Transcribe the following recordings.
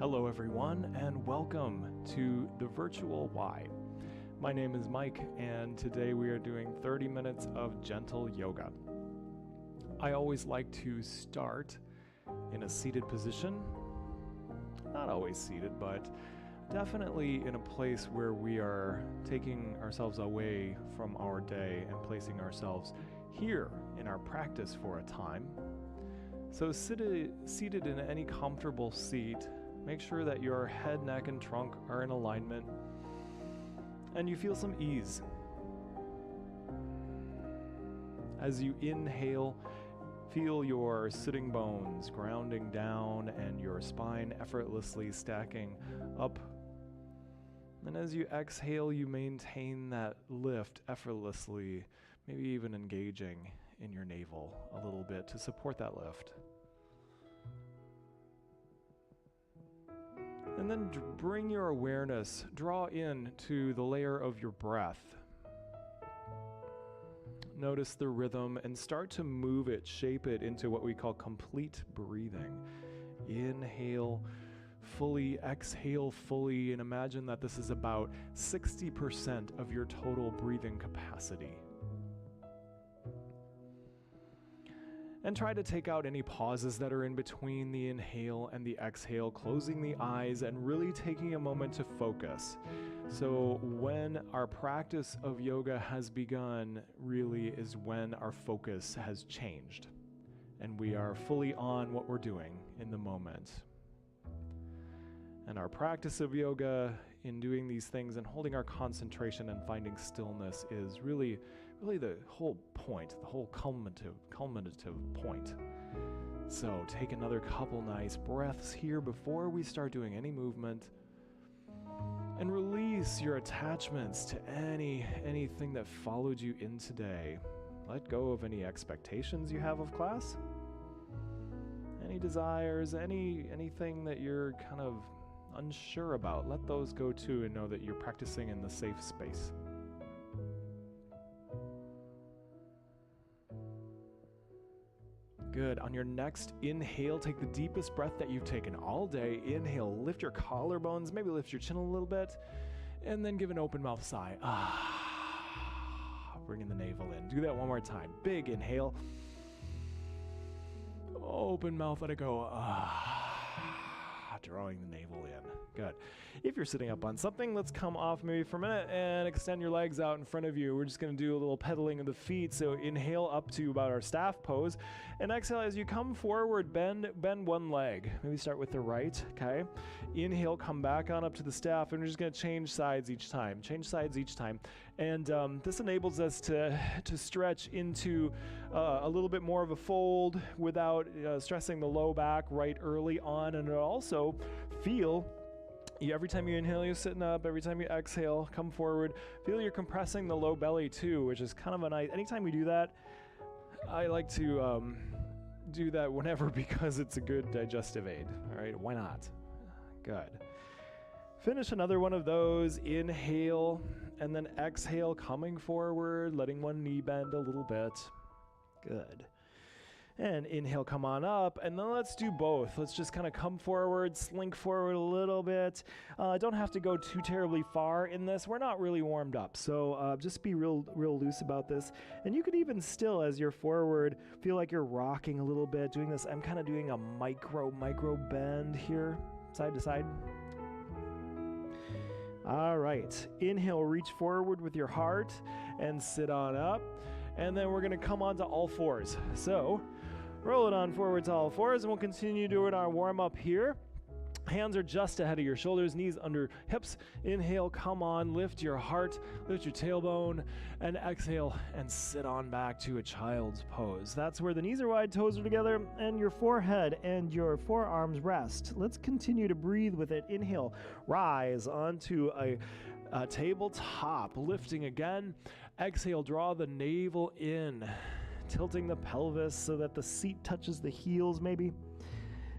Hello everyone and welcome to the Virtual Why. My name is Mike and today we are doing 30 minutes of gentle yoga. I always like to start in a seated position, not always seated, but definitely in a place where we are taking ourselves away from our day and placing ourselves here in our practice for a time. So seated in any comfortable seat, make sure that your head, neck, and trunk are in alignment and you feel some ease. As you inhale, feel your sitting bones grounding down and your spine effortlessly stacking up. And as you exhale, you maintain that lift effortlessly, maybe even engaging in your navel a little bit to support that lift. And then bring your awareness, draw in to the layer of your breath. Notice the rhythm and start to move it, shape it into what we call complete breathing. Inhale fully, exhale fully, and imagine that this is about 60% of your total breathing capacity. And try to take out any pauses that are in between the inhale and the exhale, closing the eyes and really taking a moment to focus. So when our practice of yoga has begun, really is when our focus has changed and we are fully on what we're doing in the moment. And our practice of yoga in doing these things and holding our concentration and finding stillness is really the whole point, the whole culminative point. So take another couple nice breaths here before we start doing any movement. And release your attachments to anything that followed you in today. Let go of any expectations you have of class. Any desires, anything that you're kind of unsure about, let those go too and know that you're practicing in the safe space. Good. On your next inhale, take the deepest breath that you've taken all day. Inhale, lift your collarbones, maybe lift your chin a little bit, and then give an open mouth sigh. Bringing the navel in. Do that one more time. Big inhale. Open mouth, let it go. Drawing the navel in. Good. If you're sitting up on something, let's come off maybe for a minute and extend your legs out in front of you. We're just going to do a little pedaling of the feet. So inhale up to about our staff pose and exhale as you come forward, bend one leg. Maybe start with the right, okay? Inhale, come back on up to the staff and we're just going to change sides each time. And this enables us to stretch into a little bit more of a fold without stressing the low back right early on, and it also feel every time you inhale, you're sitting up. Every time you exhale, come forward. Feel you're compressing the low belly too, which is kind of a nice. Anytime we do that, I like to do that whenever because it's a good digestive aid. All right, why not? Good. Finish another one of those. Inhale and then exhale, coming forward, letting one knee bend a little bit. Good. And inhale, come on up, and then let's do both. Let's just kind of come forward, slink forward a little bit. Don't have to go too terribly far in this. We're not really warmed up, so just be real loose about this. And you could even still, as you're forward, feel like you're rocking a little bit, doing this. I'm kind of doing a micro bend here, side to side. All right, inhale, reach forward with your heart and sit on up. And then we're going to come onto all fours. So roll it on forward to all fours, and we'll continue doing our warm-up here. Hands are just ahead of your shoulders, knees under hips. Inhale, come on, lift your heart, lift your tailbone, and exhale and sit on back to a child's pose. That's where the knees are wide, toes are together, and your forehead and your forearms rest. Let's continue to breathe with it. Inhale, rise onto a tabletop, lifting again. Exhale, draw the navel in, tilting the pelvis so that the seat touches the heels maybe.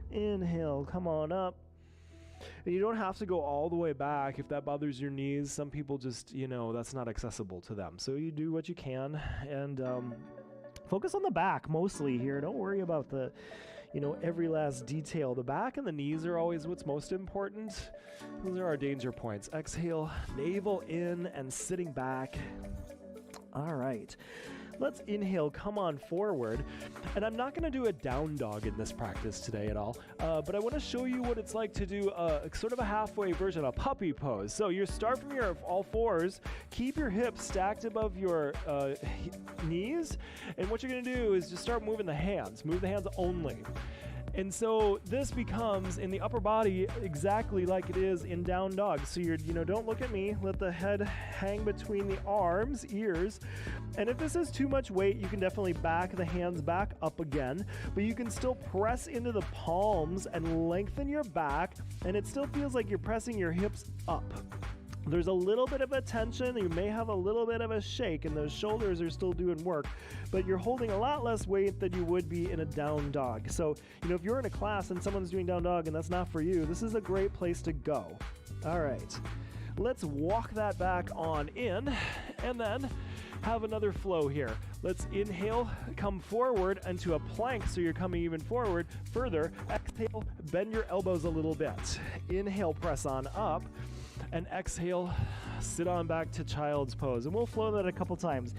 Inhale, come on up. And you don't have to go all the way back if that bothers your knees. Some people just, that's not accessible to them. So you do what you can and focus on the back mostly here. Don't worry about the, every last detail. The back and the knees are always what's most important. Those are our danger points. Exhale, navel in and sitting back. All right. Let's inhale, come on forward. And I'm not going to do a down dog in this practice today at all, but I want to show you what it's like to do sort of a halfway version, a puppy pose. So you start from your all fours, keep your hips stacked above your knees, and what you're going to do is just start moving the hands. Move the hands only. And so this becomes in the upper body exactly like it is in down dog. So don't look at me, let the head hang between the arms, ears. And if this is too much weight, you can definitely back the hands back up again, but you can still press into the palms and lengthen your back, and it still feels like you're pressing your hips up. There's a little bit of a tension, you may have a little bit of a shake, and those shoulders are still doing work, but you're holding a lot less weight than you would be in a down dog. So, if you're in a class and someone's doing down dog and that's not for you, this is a great place to go. All right, let's walk that back on in, and then have another flow here. Let's inhale, come forward into a plank, so you're coming even forward further. Exhale, bend your elbows a little bit. Inhale, press on up. And exhale, sit on back to child's pose. And we'll flow that a couple times.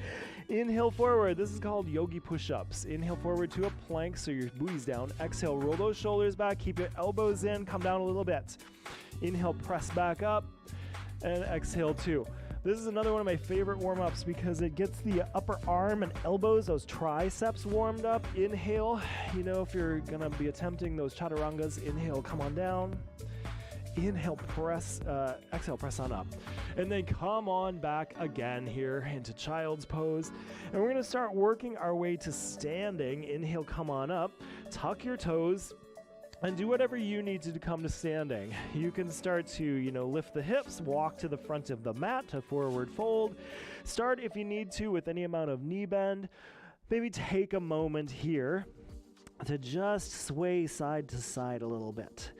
Inhale forward. This is called yogi push-ups. Inhale forward to a plank, so your booty's down. Exhale, roll those shoulders back. Keep your elbows in. Come down a little bit. Inhale, press back up. And exhale, two. This is another one of my favorite warm-ups because it gets the upper arm and elbows, those triceps warmed up. Inhale. If you're going to be attempting those chaturangas, inhale, come on down. Inhale, exhale, press on up. And then come on back again here into child's pose. And we're going to start working our way to standing. Inhale, come on up. Tuck your toes and do whatever you need to come to standing. You can start to, lift the hips, walk to the front of the mat to forward fold. Start if you need to with any amount of knee bend. Maybe take a moment here to just sway side to side a little bit.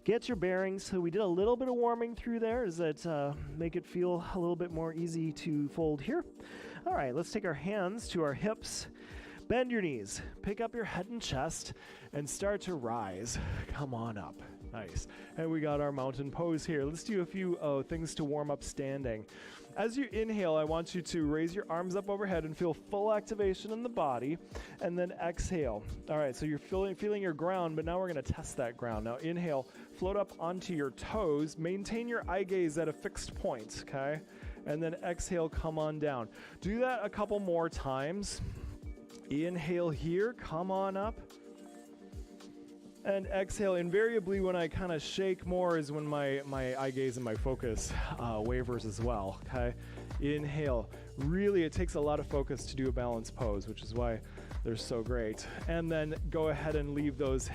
Get your bearings. So we did a little bit of warming through there. Does that make it feel a little bit more easy to fold here? All right, let's take our hands to our hips. Bend your knees. Pick up your head and chest and start to rise. Come on up. Nice. And we got our mountain pose here. Let's do a few things to warm up standing. As you inhale, I want you to raise your arms up overhead and feel full activation in the body, and then exhale. All right, so you're feeling your ground, but now we're going to test that ground. Now inhale, float up onto your toes, maintain your eye gaze at a fixed point, okay? And then exhale, come on down. Do that a couple more times. Inhale here, come on up. And exhale. Invariably, when I kind of shake more is when my eye gaze and my focus wavers as well, okay? Inhale. Really, it takes a lot of focus to do a balanced pose, which is why they're so great. And then go ahead and leave those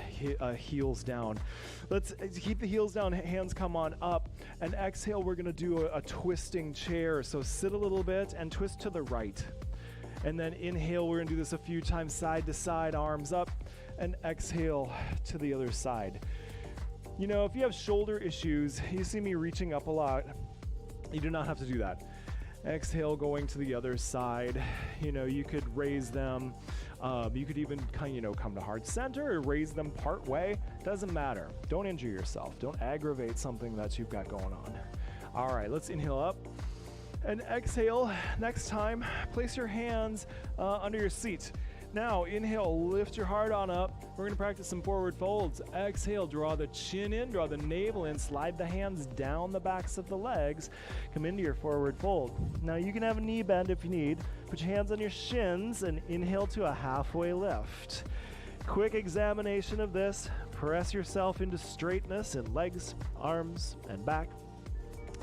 heels down. Let's keep the heels down, hands come on up. And exhale, we're gonna do a twisting chair. So sit a little bit and twist to the right. And then inhale, we're gonna do this a few times, side to side, arms up. And exhale to the other side. If you have shoulder issues, you see me reaching up a lot, you do not have to do that. Exhale, going to the other side. You could raise them. You could even come to heart center or raise them part way. Doesn't matter. Don't injure yourself. Don't aggravate something that you've got going on. All right, let's inhale up. And exhale. Next time, place your hands under your seat. Now, inhale, lift your heart on up. We're going to practice some forward folds. Exhale, draw the chin in, draw the navel in, slide the hands down the backs of the legs. Come into your forward fold. Now, you can have a knee bend if you need. Put your hands on your shins and inhale to a halfway lift. Quick examination of this. Press yourself into straightness in legs, arms, and back.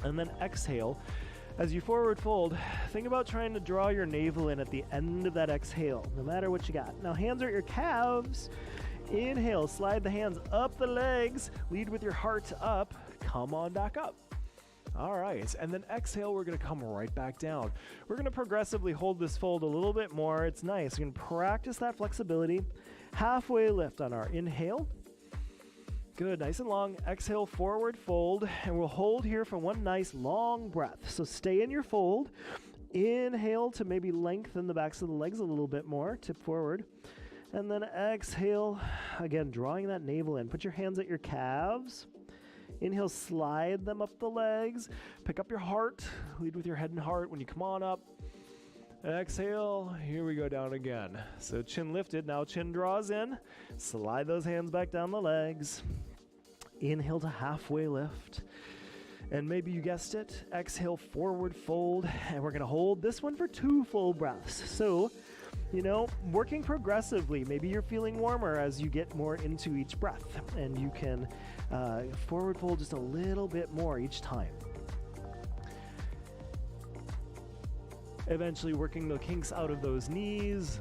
And then exhale. As you forward fold, think about trying to draw your navel in at the end of that exhale, no matter what you got. Now, hands are at your calves. Inhale, slide the hands up the legs, lead with your heart up, come on back up. All right, and then exhale, we're gonna come right back down. We're gonna progressively hold this fold a little bit more. It's nice. You can practice that flexibility. Halfway lift on our inhale. Good, nice and long. Exhale, forward fold, and we'll hold here for one nice long breath. So stay in your fold. Inhale to maybe lengthen the backs of the legs a little bit more. Tip forward. And then exhale, again, drawing that navel in. Put your hands at your calves. Inhale, slide them up the legs. Pick up your heart. Lead with your head and heart when you come on up. Exhale, here we go down again. So chin lifted, now chin draws in. Slide those hands back down the legs. Inhale to halfway lift. And maybe you guessed it, exhale, forward fold. And we're gonna hold this one for 2 full breaths. So, you know, working progressively. Maybe you're feeling warmer as you get more into each breath. And you can forward fold just a little bit more each time. Eventually working the kinks out of those knees.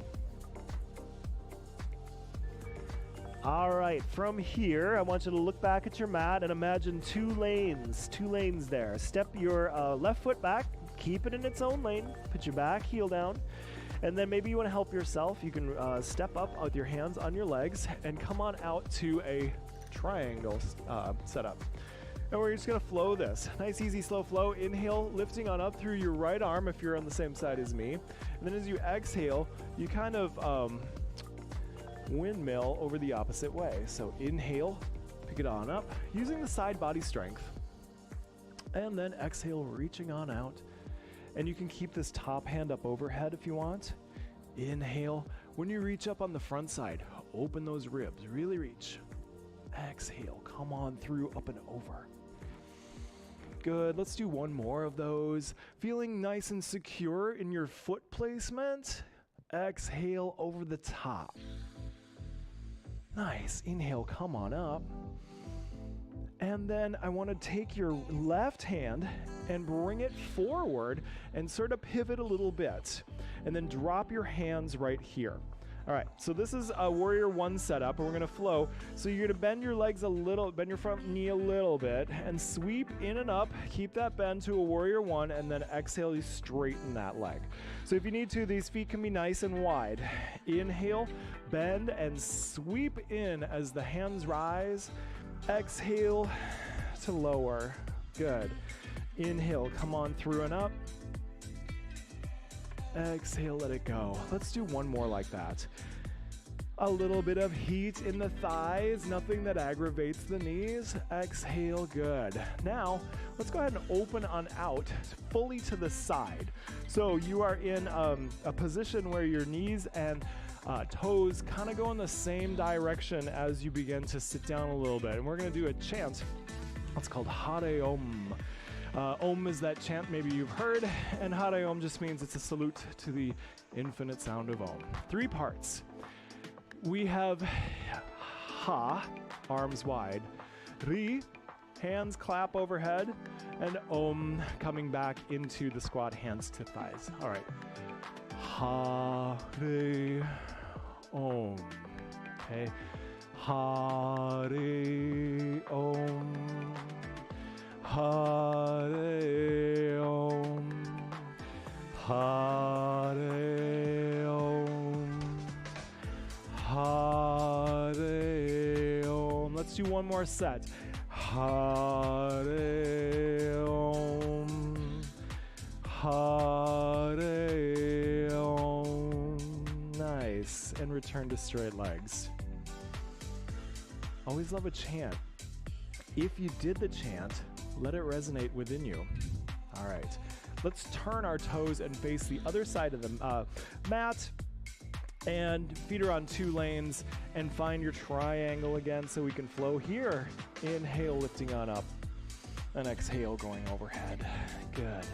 All right, from here, I want you to look back at your mat and imagine 2 lanes there. Step your left foot back, keep it in its own lane, put your back heel down, and then maybe you want to help yourself. You can step up with your hands on your legs and come on out to a triangle setup. And we're just gonna flow this. Nice, easy, slow flow. Inhale, lifting on up through your right arm if you're on the same side as me. And then as you exhale, you kind of windmill over the opposite way. So inhale, pick it on up, using the side body strength. And then exhale, reaching on out. And you can keep this top hand up overhead if you want. Inhale. When you reach up on the front side, open those ribs, really reach. Exhale, come on through, up and over. Good, let's do one more of those. Feeling nice and secure in your foot placement. Exhale over the top. Nice, inhale, come on up. And then I want to take your left hand and bring it forward and sort of pivot a little bit. And then drop your hands right here. All right, so this is a Warrior One setup, and we're gonna flow. So you're gonna bend your legs a little, bend your front knee a little bit, and sweep in and up. Keep that bend to a Warrior One, and then exhale, you straighten that leg. So if you need to, these feet can be nice and wide. Inhale, bend, and sweep in as the hands rise. Exhale to lower. Good. Inhale, come on through and up. Exhale, let it go. Let's do one more like that. A little bit of heat in the thighs, nothing that aggravates the knees. Exhale, good. Now, let's go ahead and open on out fully to the side. So you are in a position where your knees and toes kind of go in the same direction as you begin to sit down a little bit. And we're gonna do a chant. It's called Hare Om. Om is that chant maybe you've heard, and Hare Om just means it's a salute to the infinite sound of Om. 3 parts. We have Ha, arms wide. Ri, hands clap overhead. And Om, coming back into the squat, hands to thighs. All right. Hare Om. Okay. Hare Om. Hare Om. Hare Om. Hare Om. Let's do one more set. Hare Om. Hare Om. Nice. And return to straight legs. Always love a chant. If you did the chant, let it resonate within you. All right, let's turn our toes and face the other side of the mat, and feet are on 2 lanes, and find your triangle again so we can flow here. Inhale, lifting on up, and exhale, going overhead. Good.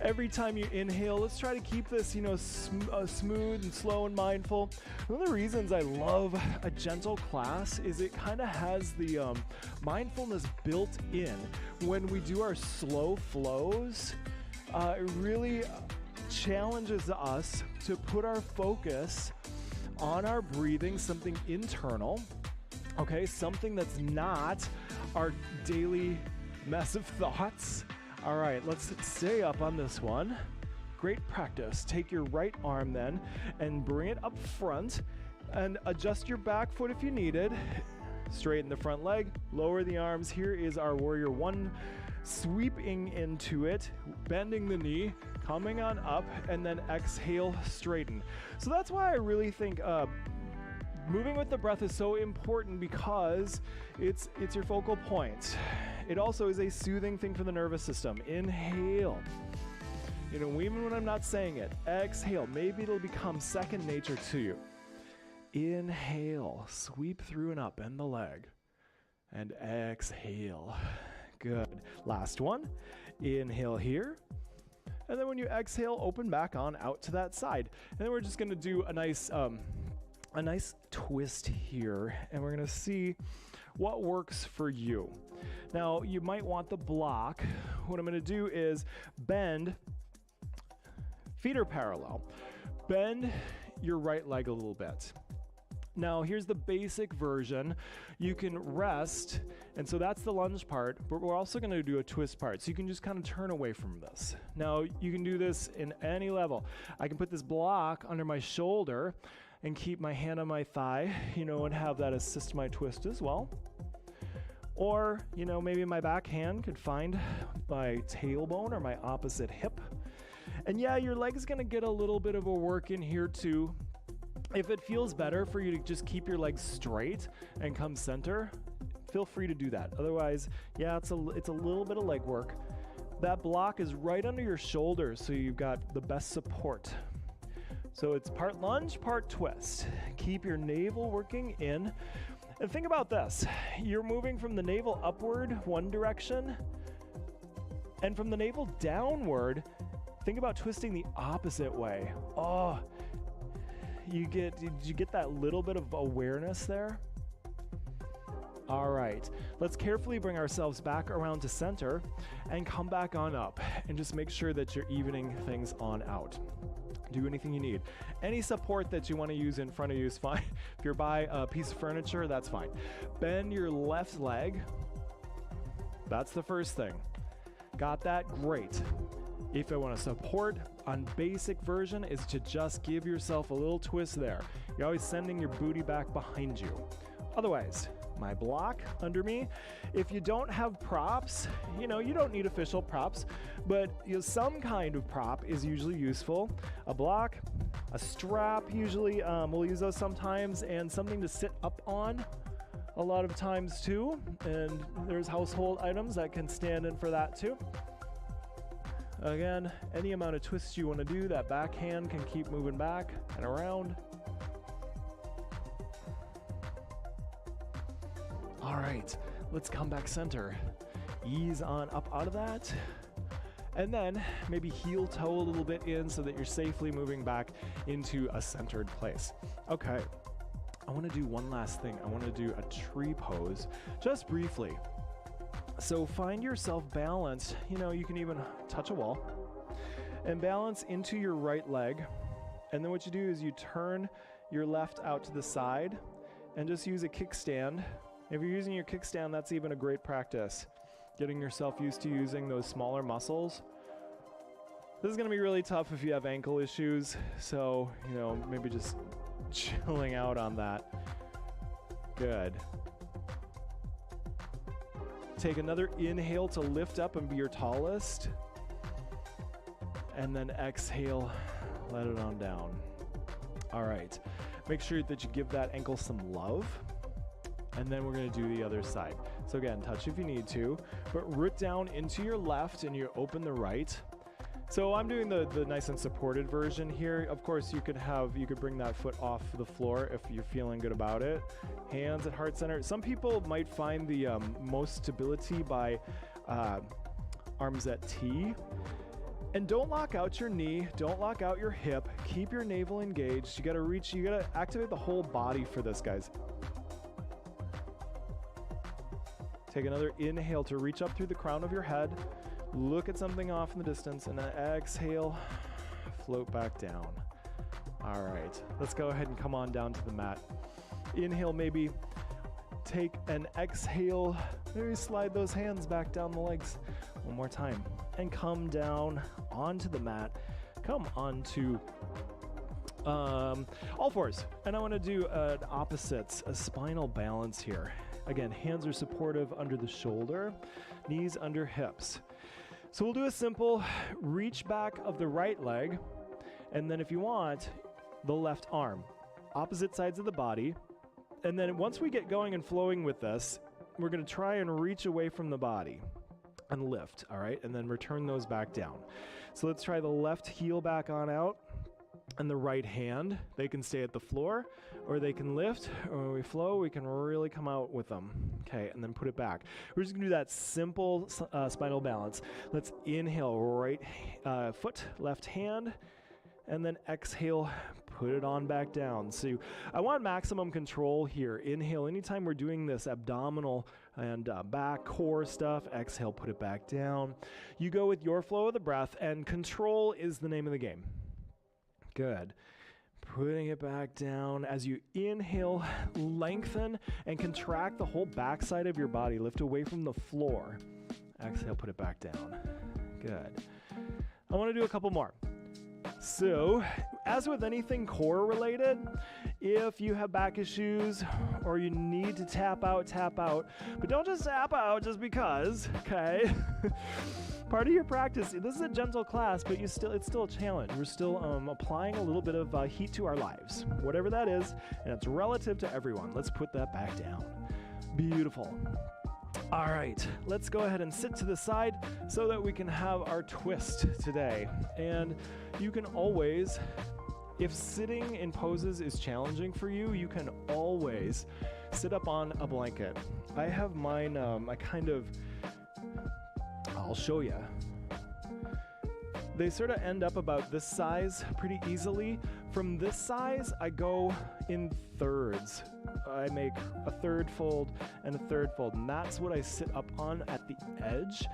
Every time you inhale, let's try to keep this, smooth and slow and mindful. One of the reasons I love a gentle class is it kind of has the mindfulness built in. When we do our slow flows, it really challenges us to put our focus on our breathing, something internal, okay? Something that's not our daily mess of thoughts. All right, let's stay up on this one. Great practice. Take your right arm then and bring it up front and adjust your back foot if you need it. Straighten the front leg, lower the arms. Here is our Warrior One. Sweeping into it, bending the knee, coming on up, and then exhale, straighten. So that's why I really think moving with the breath is so important, because it's your focal point. It also is a soothing thing for the nervous system. Inhale. You know, even when I'm not saying it, exhale. Maybe it'll become second nature to you. Inhale, sweep through and up, bend the leg. And exhale. Good. Last one. Inhale here. And then when you exhale, open back on out to that side. And then we're just going to do a nice twist here, and we're going to see what works for you. Now, you might want the block. What I'm going to do is bend, feet are parallel. Bend your right leg a little bit. Now, here's the basic version. You can rest, and so that's the lunge part, but we're also going to do a twist part, so you can just kind of turn away from this. Now, you can do this in any level. I can put this block under my shoulder and keep my hand on my thigh, you know, and have that assist my twist as well. Or, you know, maybe my back hand could find my tailbone or my opposite hip. And yeah, your leg is going to get a little bit of a work in here too. If it feels better for you to just keep your legs straight and come center, feel free to do that. Otherwise, yeah, it's a little bit of leg work. That block is right under your shoulders, so you've got the best support. So it's part lunge, part twist. Keep your navel working in. And think about this. You're moving from the navel upward one direction, and from the navel downward, think about twisting the opposite way. Oh, did you get that little bit of awareness there? All right, let's carefully bring ourselves back around to center and come back on up, and just make sure that you're evening things on out. Do anything you need. Any support that you want to use in front of you is fine. If you're by a piece of furniture, that's fine. Bend your left leg. That's the first thing. Got that? Great. If I want to support on basic version is to just give yourself a little twist there. You're always sending your booty back behind you. Otherwise, my block under me. If you don't have props, you know, you don't need official props, but you know, some kind of prop is usually useful. A block, a strap usually, we'll use those sometimes, and something to sit up on a lot of times too. And there's household items that can stand in for that too. Again, any amount of twists you want to do, that back hand can keep moving back and around. All right, let's come back center. Ease on up out of that. And then maybe heel toe a little bit in so that you're safely moving back into a centered place. Okay, I want to do one last thing. I want to do a tree pose just briefly. So find yourself balanced. You know, you can even touch a wall and balance into your right leg. And then what you do is you turn your left out to the side and just use a kickstand. If you're using your kickstand, that's even a great practice. Getting yourself used to using those smaller muscles. This is going to be really tough if you have ankle issues. So, you know, maybe just chilling out on that. Good. Take another inhale to lift up and be your tallest. And then exhale, let it on down. All right. Make sure that you give that ankle some love. And then we're going to do the other side. So again, touch if you need to, but root down into your left and you open the right. So I'm doing the nice and supported version here. Of course, you could bring that foot off the floor if you're feeling good about it. Hands at heart center. Some people might find the most stability by arms at T. And don't lock out your knee. Don't lock out your hip. Keep your navel engaged. You gotta activate the whole body for this, guys. Take another inhale to reach up through the crown of your head. Look at something off in the distance, and then exhale, float back down. All right, let's go ahead and come on down to the mat. Inhale, maybe take an exhale. Maybe slide those hands back down the legs one more time. And come down onto the mat. Come onto all fours. And I want to do an opposites, a spinal balance here. Again, hands are supportive under the shoulder, knees under hips. So we'll do a simple reach back of the right leg, and then if you want, the left arm. Opposite sides of the body. And then once we get going and flowing with this, we're going to try and reach away from the body and lift, all right? And then return those back down. So let's try the left heel back on out and the right hand. They can stay at the floor or they can lift, or when we flow, we can really come out with them. Okay, and then put it back. We're just gonna do that simple spinal balance. Let's inhale, right foot, left hand, and then exhale, put it on back down. So I want maximum control here. Inhale, anytime we're doing this abdominal and back core stuff, exhale, put it back down. You go with your flow of the breath, and control is the name of the game. Good. Putting it back down. As you inhale, lengthen and contract the whole backside of your body. Lift away from the floor. Exhale, put it back down. Good. I want to do a couple more. So, as with anything core related, if you have back issues or you need to tap out, but don't just tap out just because, okay? Part of your practice, this is a gentle class, but it's still a challenge. We're still applying a little bit of heat to our lives, whatever that is, and it's relative to everyone. Let's put that back down. Beautiful. All right, let's go ahead and sit to the side so that we can have our twist today. And you can always, if sitting in poses is challenging for you, you can always sit up on a blanket. I have mine, I'll show you. They sort of end up about this size pretty easily. From this size, I go in thirds. I make a third fold and a third fold, and that's what I sit up on at the edge.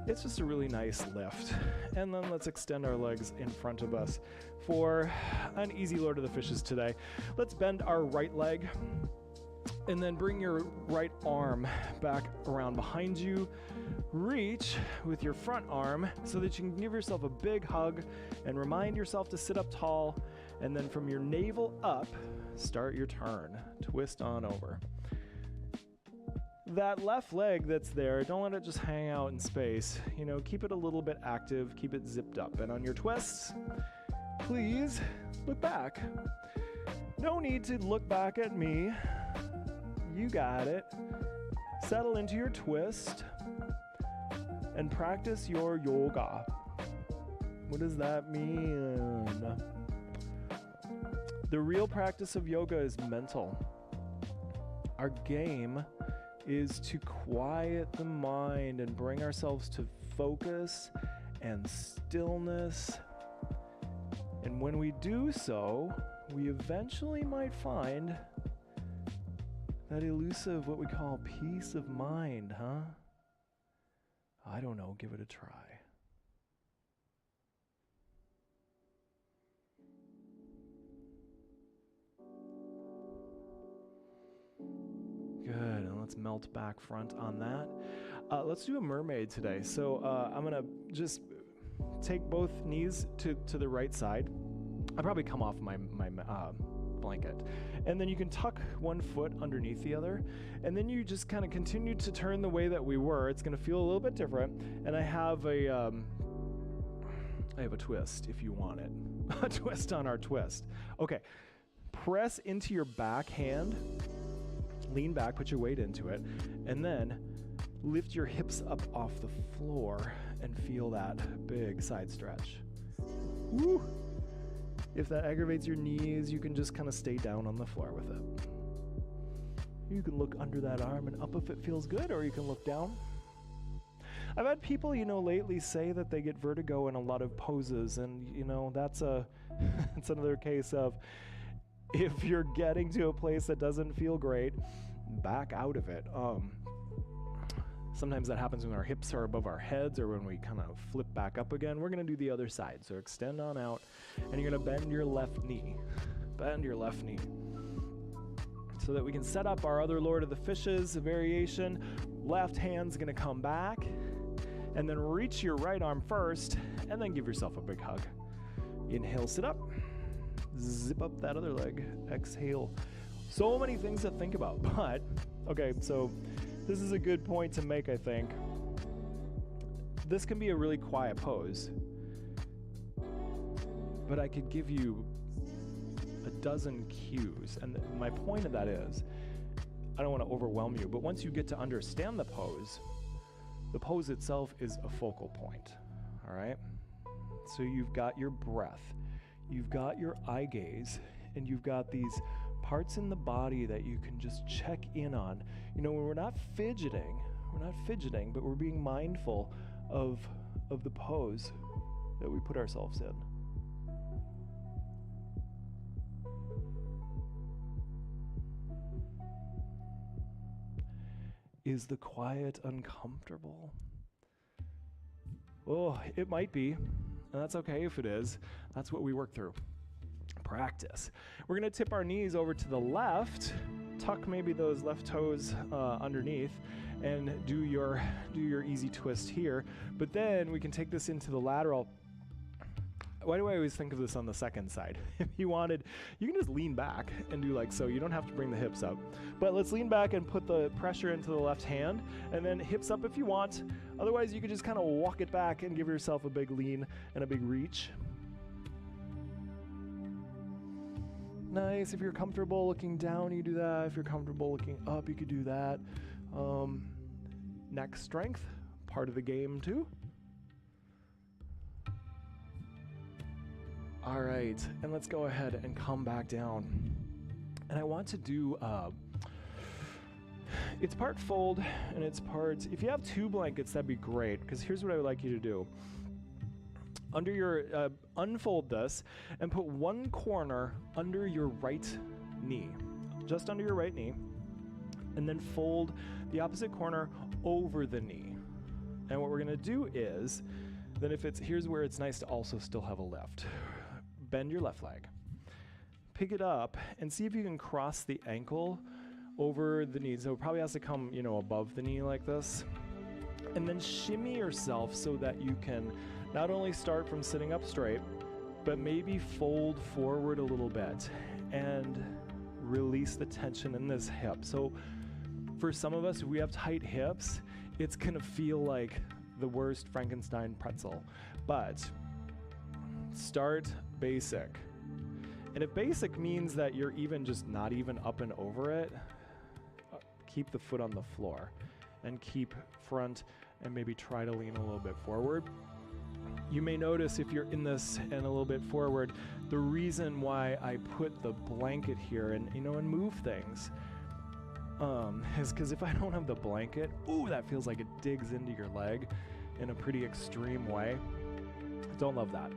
It's just a really nice lift. And then let's extend our legs in front of us for an easy Lord of the Fishes today. Let's bend our right leg, and then bring your right arm back around behind you. Reach with your front arm so that you can give yourself a big hug and remind yourself to sit up tall. And then from your navel up, start your turn. Twist on over. That left leg that's there, don't let it just hang out in space. You know, keep it a little bit active, keep it zipped up. And on your twists, please look back. No need to look back at me. You got it. Settle into your twist and practice your yoga. What does that mean? The real practice of yoga is mental. Our game is to quiet the mind and bring ourselves to focus and stillness. And when we do so, we eventually might find that elusive, what we call peace of mind, huh? I don't know, give it a try. Good, and let's melt back front on that. Let's do a mermaid today. So I'm gonna just take both knees to the right side. I'll probably come off my blanket. And then you can tuck one foot underneath the other. And then you just kind of continue to turn the way that we were. It's gonna feel a little bit different. And I have a twist if you want it. A twist on our twist. Okay, press into your back hand. Lean back, put your weight into it. And then lift your hips up off the floor and feel that big side stretch. Woo! If that aggravates your knees, you can just kind of stay down on the floor with it. You can look under that arm and up if it feels good, or you can look down. I've had people, lately say that they get vertigo in a lot of poses, and, that's it's another case of if you're getting to a place that doesn't feel great, back out of it. Sometimes that happens when our hips are above our heads or when we kind of flip back up again. We're going to do the other side. So extend on out, and you're going to bend your left knee. Bend your left knee. So that we can set up our other Lord of the Fishes variation. Left hand's going to come back, and then reach your right arm first, and then give yourself a big hug. Inhale, sit up. Zip up that other leg. Exhale. So many things to think about, but okay, so this is a good point to make, I think. this can be a really quiet pose, but I could give you a dozen cues. And my point of that is, I don't want to overwhelm you, but once you get to understand the pose itself is a focal point, all right? So you've got your breath, you've got your eye gaze, and you've got these parts in the body that you can just check in on. You know, when we're not fidgeting, but we're being mindful of the pose that we put ourselves in. Is the quiet uncomfortable? Oh, it might be, and that's okay if it is. That's what we work through. Practice. We're gonna tip our knees over to the left, tuck maybe those left toes underneath, and do your easy twist here. But then we can take this into the lateral. Why do I always think of this on the second side? If you wanted, you can just lean back and do like so. You don't have to bring the hips up. But let's lean back and put the pressure into the left hand, and then hips up if you want. Otherwise, you could just kind of walk it back and give yourself a big lean and a big reach. Nice. If you're comfortable looking down, you do that. If you're comfortable looking up, you could do that. Neck strength, part of the game too. All right, and let's go ahead and come back down. And I want to do, it's part fold and it's part, if you have 2 blankets, that'd be great, because here's what I would like you to do. Under your, unfold this and put one corner under your right knee, just under your right knee, and then fold the opposite corner over the knee. And what we're gonna do is, then if it's, here's where it's nice to also still have a lift. Bend your left leg, pick it up, and see if you can cross the ankle over the knee. So it probably has to come, you know, above the knee like this. And then shimmy yourself so that you can not only start from sitting up straight, but maybe fold forward a little bit and release the tension in this hip. So for some of us, if we have tight hips, it's gonna feel like the worst Frankenstein pretzel. But start basic. And if basic means that you're even just not even up and over it, keep the foot on the floor and keep front and maybe try to lean a little bit forward. You may notice if you're in this and a little bit forward, the reason why I put the blanket here and, you know, and move things is because if I don't have the blanket, ooh, that feels like it digs into your leg in a pretty extreme way. Don't love that.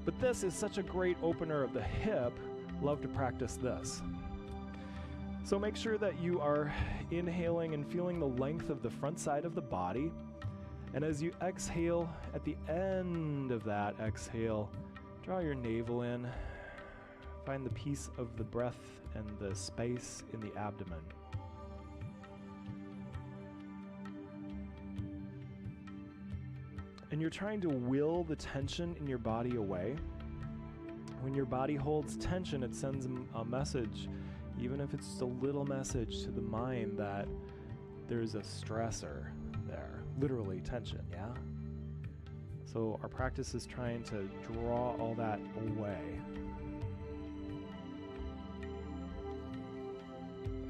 But this is such a great opener of the hip. Love to practice this. So make sure that you are inhaling and feeling the length of the front side of the body. And as you exhale, at the end of that exhale, draw your navel in. Find the piece of the breath and the space in the abdomen. And you're trying to will the tension in your body away. When your body holds tension, it sends a message, even if it's just a little message to the mind that there's a stressor there, literally tension, yeah? So our practice is trying to draw all that away.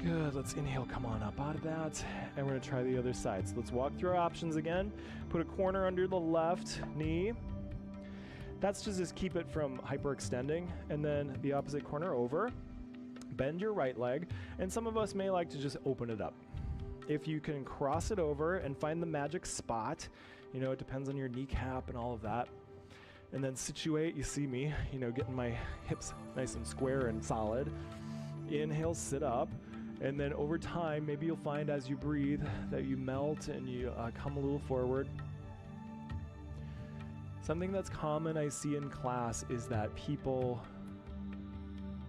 Good, let's inhale, come on up out of that, and we're gonna try the other side. So let's walk through our options again. Put a corner under the left knee. That's just keep it from hyperextending, and then the opposite corner over. Bend your right leg, and some of us may like to just open it up. If you can cross it over and find the magic spot, you know, it depends on your kneecap and all of that. And then situate, you see me, you know, getting my hips nice and square and solid. Inhale, sit up. And then over time, maybe you'll find as you breathe that you melt and you come a little forward. Something that's common I see in class is that people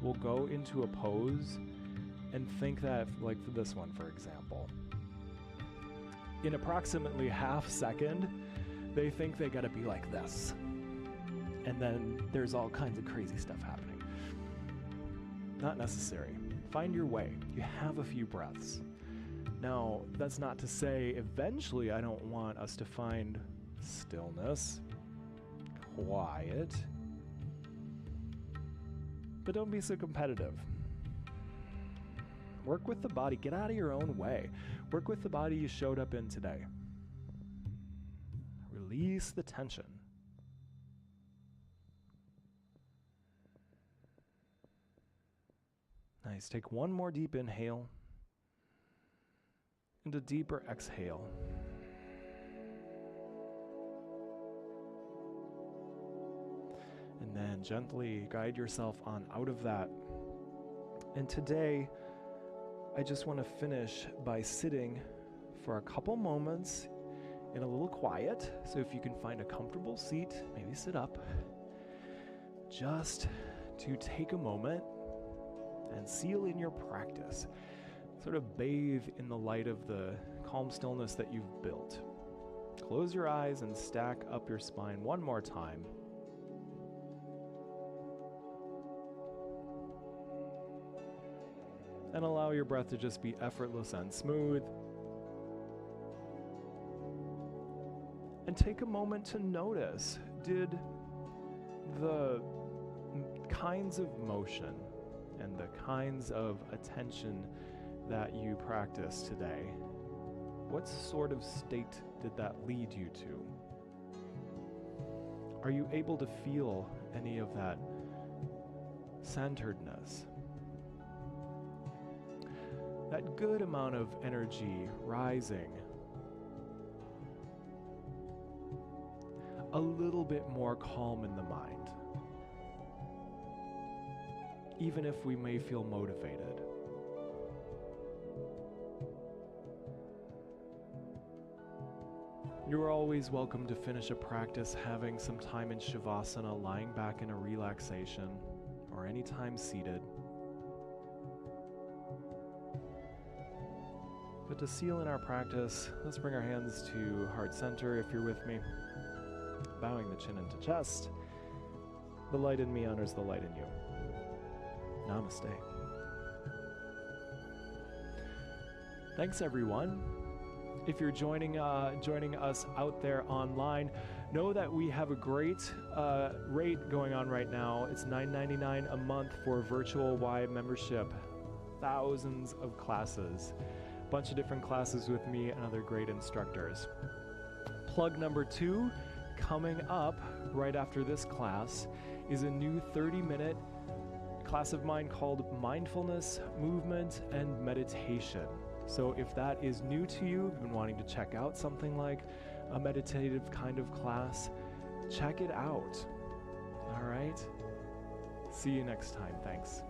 will go into a pose and think that, like for this one, for example, in approximately half second, they think they gotta be like this. And then there's all kinds of crazy stuff happening. Not necessary. Find your way. You have a few breaths. Now, that's not to say eventually I don't want us to find stillness, quiet. But don't be so competitive. Work with the body. Get out of your own way. Work with the body you showed up in today. Release the tension. Nice. Take one more deep inhale and a deeper exhale. And then gently guide yourself on out of that. And today, I just want to finish by sitting for a couple moments in a little quiet. So if you can find a comfortable seat, maybe sit up, just to take a moment and seal in your practice. Sort of bathe in the light of the calm stillness that you've built. Close your eyes and stack up your spine one more time. And allow your breath to just be effortless and smooth. And take a moment to notice, did the kinds of motion and the kinds of attention that you practiced today, what sort of state did that lead you to? Are you able to feel any of that centeredness? That good amount of energy rising? A little bit more calm in the mind, even if we may feel motivated. You're always welcome to finish a practice having some time in Shavasana, lying back in a relaxation, or anytime seated. But to seal in our practice, let's bring our hands to heart center if you're with me. Bowing the chin into chest. The light in me honors the light in you. Namaste. Thanks, everyone. If you're joining us out there online, know that we have a great rate going on right now. It's $9.99 a month for virtual Y membership. Thousands of classes. Bunch of different classes with me and other great instructors. Plug number 2, coming up right after this class, is a new 30-minute class of mine called Mindfulness, Movement, and Meditation. So if that is new to you, you've been wanting to check out something like a meditative kind of class, check it out. All right? See you next time. Thanks.